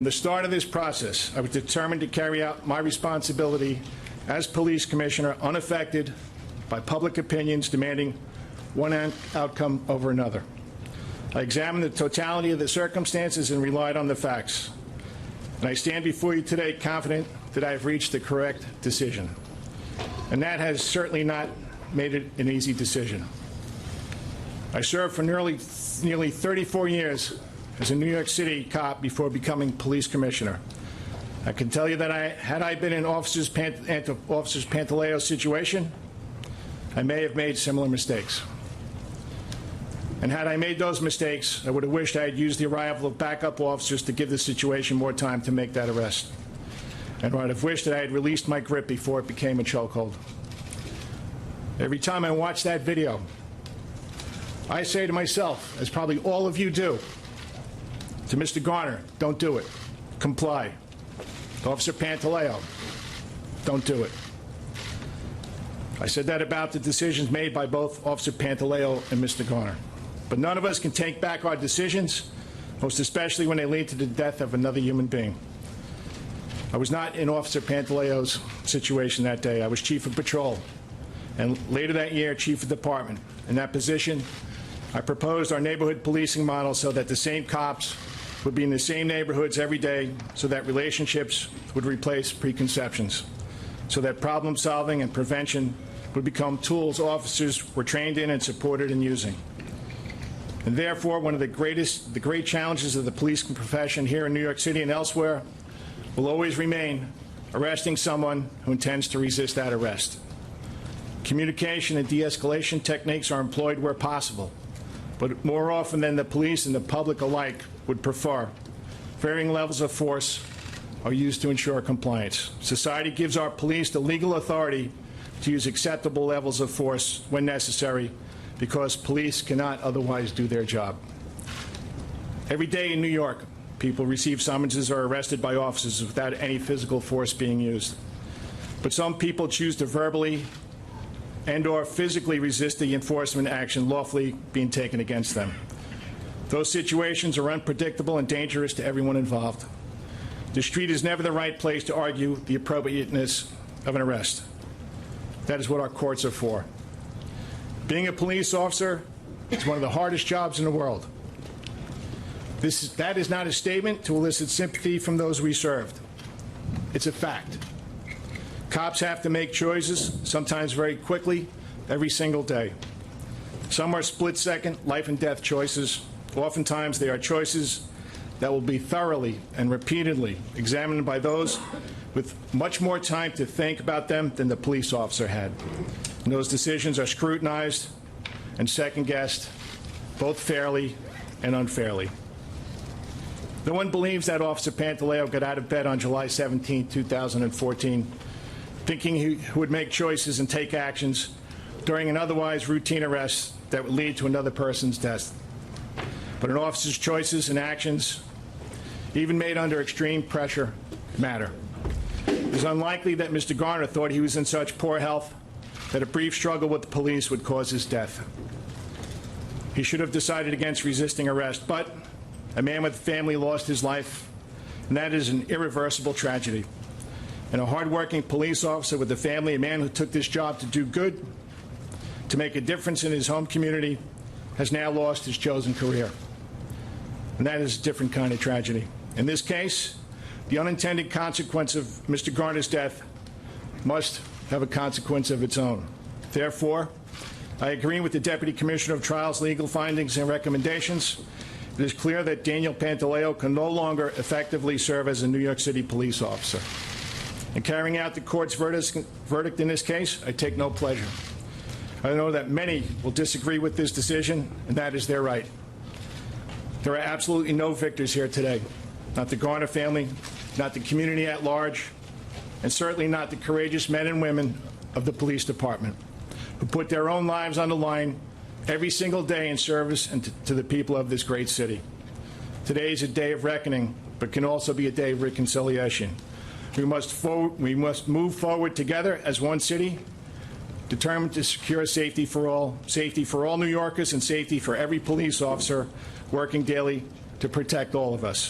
From the start of this process, I was determined to carry out my responsibility as police commissioner unaffected by public opinions demanding one outcome over another. I examined the totality of the circumstances and relied on the facts. And I stand before you today confident that I have reached the correct decision. And that has certainly not made it an easy decision. I served for nearly 34 years as a New York City cop before becoming police commissioner. I can tell you that had I been in Officer Pantaleo's situation, I may have made similar mistakes. And had I made those mistakes, I would have wished I had used the arrival of backup officers to give the situation more time to make that arrest. And I would have wished that I had released my grip before it became a chokehold. Every time I watch that video, I say to myself, as probably all of you do, to Mr. Garner, don't do it. Comply. To Officer Pantaleo, don't do it. I said that about the decisions made by both Officer Pantaleo and Mr. Garner. But none of us can take back our decisions, most especially when they lead to the death of another human being. I was not in Officer Pantaleo's situation that day. I was chief of patrol, and later that year, chief of department. In that position, I proposed our neighborhood policing model so that the same cops would be in the same neighborhoods every day, so that relationships would replace preconceptions, so that problem solving and prevention would become tools officers were trained in and supported in using. And therefore, one of the great challenges of the police profession here in New York City and elsewhere will always remain arresting someone who intends to resist that arrest. Communication and de-escalation techniques are employed where possible, but more often than the police and the public alike would prefer, varying levels of force are used to ensure compliance. Society gives our police the legal authority to use acceptable levels of force when necessary, because police cannot otherwise do their job. Every day in New York, people receive summonses or are arrested by officers without any physical force being used. But some people choose to verbally and/or physically resist the enforcement action lawfully being taken against them. Those situations are unpredictable and dangerous to everyone involved. The street is never the right place to argue the appropriateness of an arrest. That is what our courts are for. Being a police officer is one of the hardest jobs in the world. That is not a statement to elicit sympathy from those we served. It's a fact. Cops have to make choices, sometimes very quickly, every single day. Some are split-second, life and death choices. Oftentimes they are choices that will be thoroughly and repeatedly examined by those with much more time to think about them than the police officer had. And those decisions are scrutinized and second-guessed, both fairly and unfairly. No one believes that Officer Pantaleo got out of bed on July 17, 2014, thinking he would make choices and take actions during an otherwise routine arrest that would lead to another person's death. But an officer's choices and actions, even made under extreme pressure, matter. It is unlikely that Mr. Garner thought he was in such poor health that a brief struggle with the police would cause his death. He should have decided against resisting arrest, but a man with a family lost his life, and that is an irreversible tragedy. And a hardworking police officer with a family, a man who took this job to do good, to make a difference in his home community, has now lost his chosen career. And that is a different kind of tragedy. In this case, the unintended consequence of Mr. Garner's death must have a consequence of its own. Therefore, I agree with the Deputy Commissioner of Trials' legal findings and recommendations. It is clear that Daniel Pantaleo can no longer effectively serve as a New York City police officer. In carrying out the court's verdict in this case, I take no pleasure. I know that many will disagree with this decision, and that is their right. There are absolutely no victors here today. Not the Garner family, not the community at large, and certainly not the courageous men and women of the police department who put their own lives on the line every single day in service and to the people of this great city. Today is a day of reckoning, but can also be a day of reconciliation. We must move forward together as one city, determined to secure safety for all New Yorkers and safety for every police officer working daily to protect all of us.